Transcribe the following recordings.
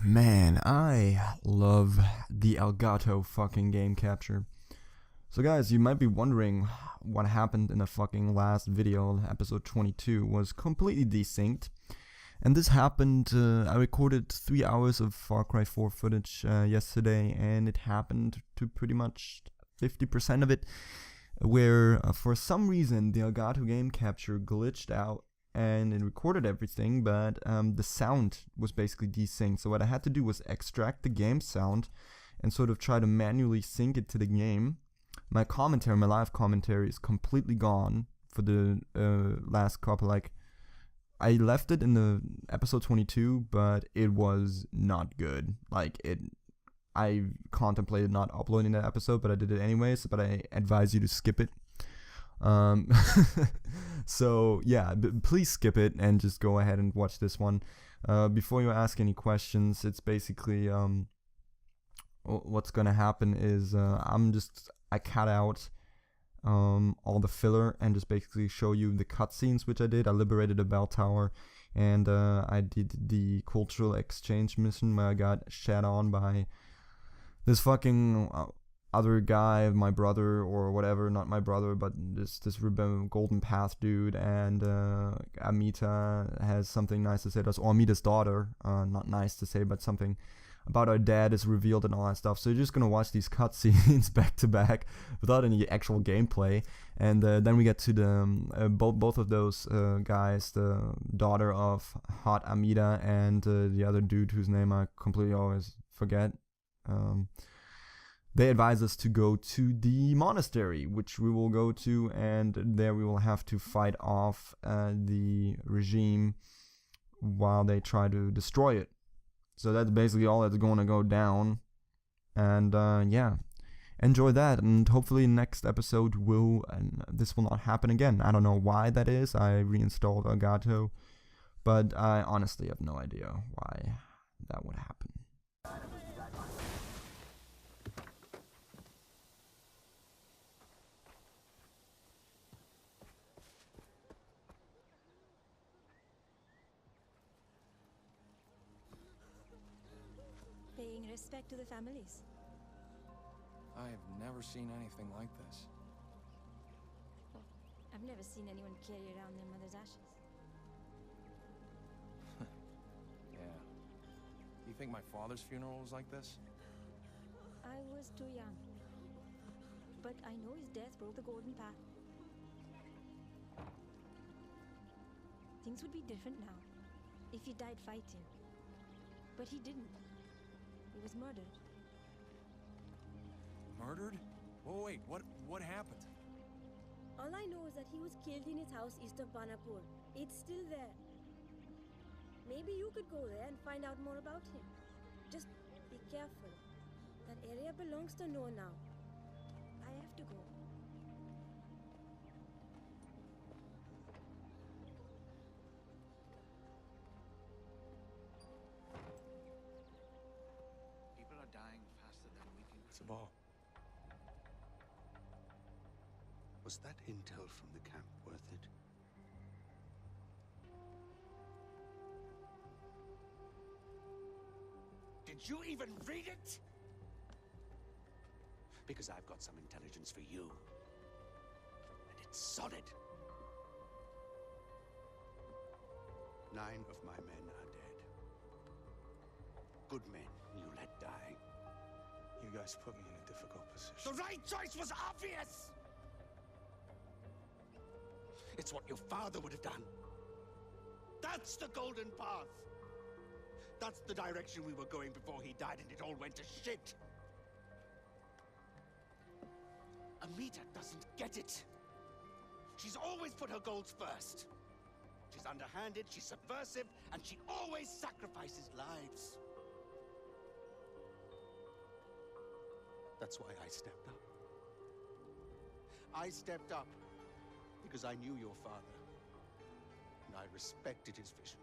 Man, I love the Elgato fucking game capture. So guys, you might be wondering what happened in the fucking last video, episode 22, was completely desynced. And this happened, I recorded 3 hours of Far Cry 4 footage yesterday, and it happened to pretty much 50% of it, where for some reason the Elgato game capture glitched out and it recorded everything, but the sound was basically desynced. So what I had to do was extract the game sound and sort of try to manually sync it to the game. My commentary, my live commentary, is completely gone for the last couple. Like, I left it in the episode 22, but it was not good. I contemplated not uploading that episode, but I did it anyways. But I advise you to skip it. So yeah, please skip it and just go ahead and watch this one. Before you ask any questions, it's basically what's gonna happen is I cut out all the filler and just basically show you the cutscenes, which I did. I liberated a bell tower, and I did the cultural exchange mission where I got shat on by this fucking other guy, my brother or whatever, not my brother, but this Golden Path dude, and Amita has something nice to say to us, or Amita's daughter, not nice to say, but something about our dad is revealed and all that stuff. So you're just gonna watch these cutscenes back to back without any actual gameplay, and then we get to the both of those guys, the daughter of Hot Amita and the other dude whose name I completely always forget. They advise us to go to the monastery, which we will go to, and there we will have to fight off the regime while they try to destroy it. So that's basically all that's going to go down, and yeah, enjoy that, and hopefully next episode this will not happen again. I don't know why that is. I reinstalled Elgato, but I honestly have no idea why that would happen. Paying respect to the families. I've never seen anything like this. I've never seen anyone carry around their mother's ashes. Yeah. You think my father's funeral was like this? I was too young. But I know his death broke the golden path. Things would be different now if he died fighting. But he didn't. He was murdered. Murdered? Oh wait, what happened? All I know is that he was killed in his house east of Banapur. It's still there. Maybe you could go there and find out more about him. Just be careful. That area belongs to Noor now. I have to go. People are dying faster than we can. Sabal. Was that intel from the camp worth it? Did you even read it? Because I've got some intelligence for you. And it's solid. 9 of my men are dead. Good men you let die. You guys put me in a difficult position. The right choice was obvious! It's what your father would have done. That's the golden path. That's the direction we were going before he died, and it all went to shit. Amita doesn't get it. She's always put her goals first. She's underhanded, she's subversive, and she always sacrifices lives. That's why I stepped up. I stepped up because I knew your father, and I respected his vision.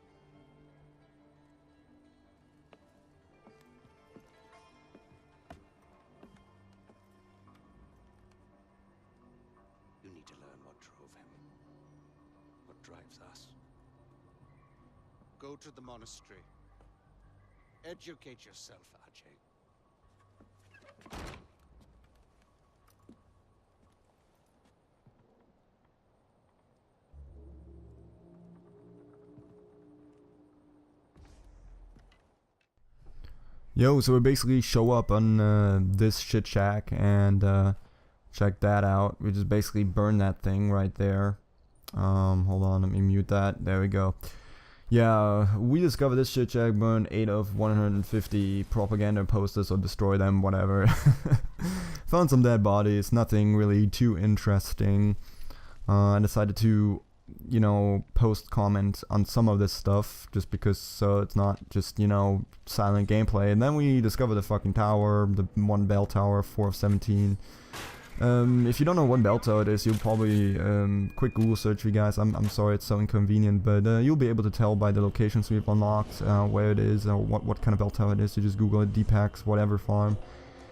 You need to learn what drove him, what drives us. Go to the monastery. Educate yourself, Ajay. Yo, so we basically show up on this shit shack and check that out. We just basically burn that thing right there. Hold on, let me mute that. There we go. Yeah, we discovered this shit shack, burn 8 of 150 propaganda posters or destroy them, whatever. Found some dead bodies, nothing really too interesting. I decided to, you know, post comment on some of this stuff just because so it's not just, you know, silent gameplay. And then we discovered the fucking tower, the one bell tower, 4 of 17. If you don't know what bell tower it is, you'll probably quick Google search, you guys. I'm sorry it's so inconvenient, but you'll be able to tell by the locations we've unlocked where it is or what kind of bell tower it is. You just Google it, Deepax, whatever farm.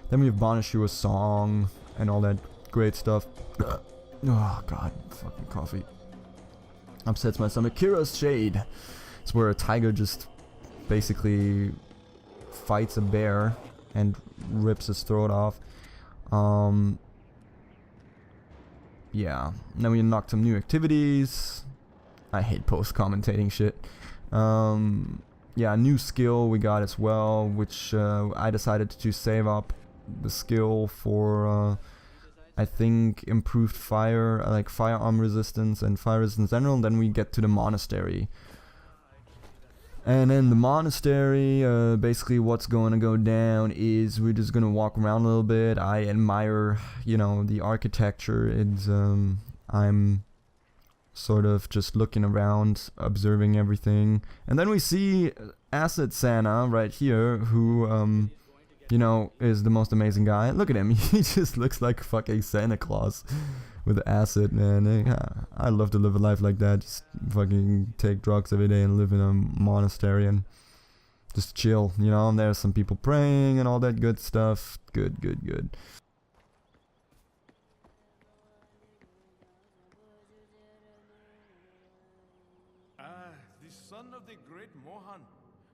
Then we have Bonishu, a song, and all that great stuff. Oh god, fucking coffee upsets my stomach. Kira's Shade. It's where a tiger just basically fights a bear and rips his throat off. Yeah. Then we unlocked some new activities. I hate post-commentating shit. Yeah, new skill we got as well, which I decided to save up the skill for I think improved fire, like firearm resistance and fire resistance in general. And then we get to the monastery. And in the monastery, basically what's going to go down is we're just going to walk around a little bit. I admire, you know, the architecture. It's, I'm sort of just looking around, observing everything. And then we see Acid Santa right here, who, you know, is the most amazing guy. Look at him, he just looks like fucking Santa Claus. With acid, man. I love to live a life like that. Just fucking take drugs every day and live in a monastery and just chill, you know. And there's some people praying and all that good stuff. Good. The son of the great Mohan.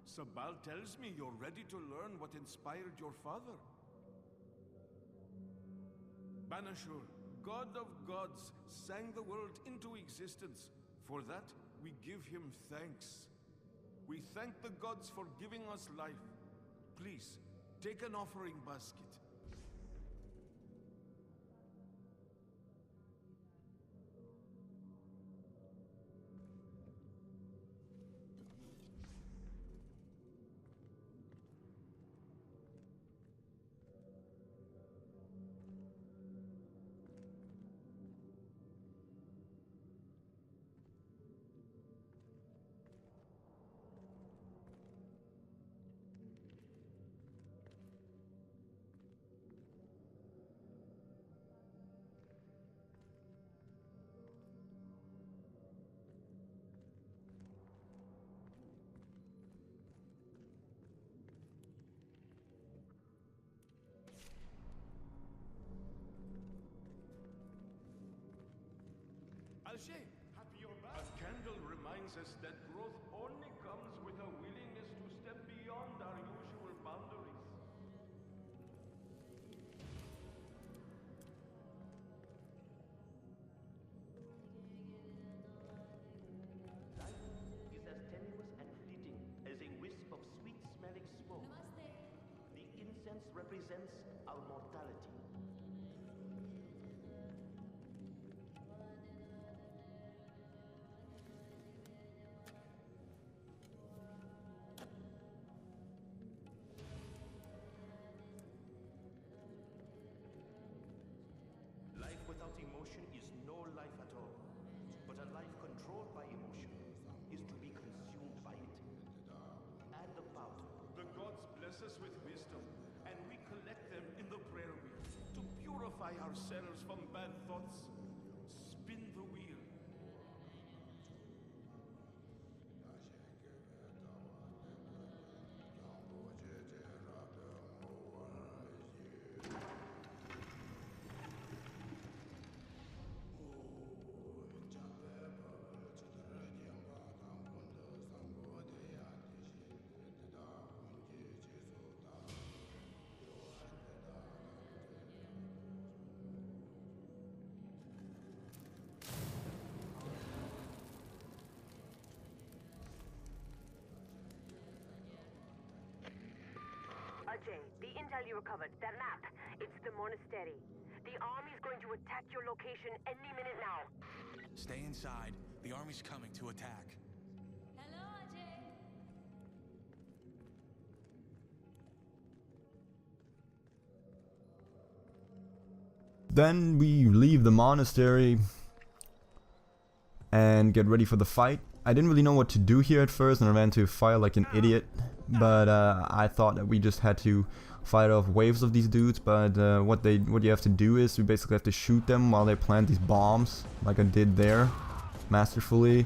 Sabal tells me you're ready to learn what inspired your father. Banashur, God of gods, sang the world into existence. For that, we give him thanks. We thank the gods for giving us life. Please, take an offering basket. A candle reminds us that growth only comes with a willingness to step beyond our usual boundaries. Life is as tenuous and fleeting as a wisp of sweet-smelling smoke. The incense represents our mortality. Life without emotion is no life at all. But a life controlled by emotion is to be consumed by it. And the power. The gods bless us with wisdom, and we collect them in the prayer wheel to purify ourselves from bad thoughts. Spin the wheel. Ajay, the intel you recovered, that map, it's the monastery. The army's going to attack your location any minute now. Stay inside. The army's coming to attack. Hello, Ajay. Then we leave the monastery and get ready for the fight. I didn't really know what to do here at first, and I ran to fire like an idiot. But I thought that we just had to fight off waves of these dudes. But what you have to do is you basically have to shoot them while they plant these bombs, like I did there, masterfully,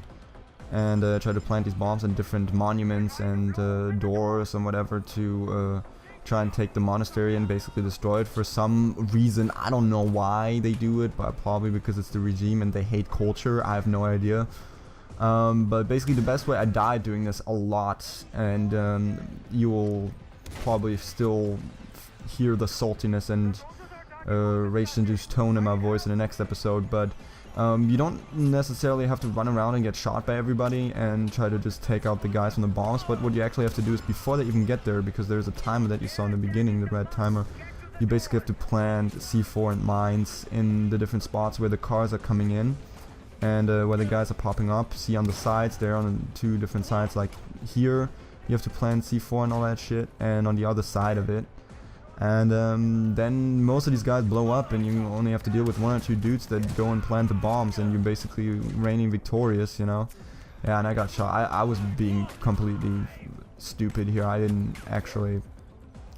and try to plant these bombs in different monuments and doors and whatever to try and take the monastery and basically destroy it. For some reason, I don't know why they do it, but probably because it's the regime and they hate culture. I have no idea. But basically the best way, I died doing this a lot, and you will probably still hear the saltiness and rage-induced tone in my voice in the next episode, but you don't necessarily have to run around and get shot by everybody and try to just take out the guys from the bombs. But what you actually have to do is, before they even get there, because there's a timer that you saw in the beginning, the red timer, you basically have to plant C4 and mines in the different spots where the cars are coming in and where the guys are popping up. See on the sides, they're on 2 different sides, like here you have to plant C4 and all that shit, and on the other side of it. And then most of these guys blow up, and you only have to deal with 1 or 2 dudes that go and plant the bombs, and you're basically reigning victorious, you know. Yeah, and I got shot. I was being completely stupid here. I didn't actually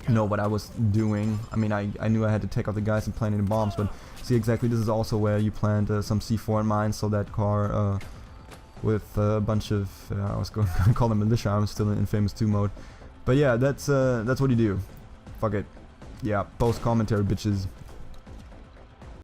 know what I was doing. I mean, I knew I had to take out the guys and plant the bombs, but see, exactly, this is also where you plant some C4 and mines, so that car with a bunch of, I was going to call them militia, I'm still in Infamous 2 mode. But yeah, that's what you do. Fuck it. Yeah, post commentary, bitches.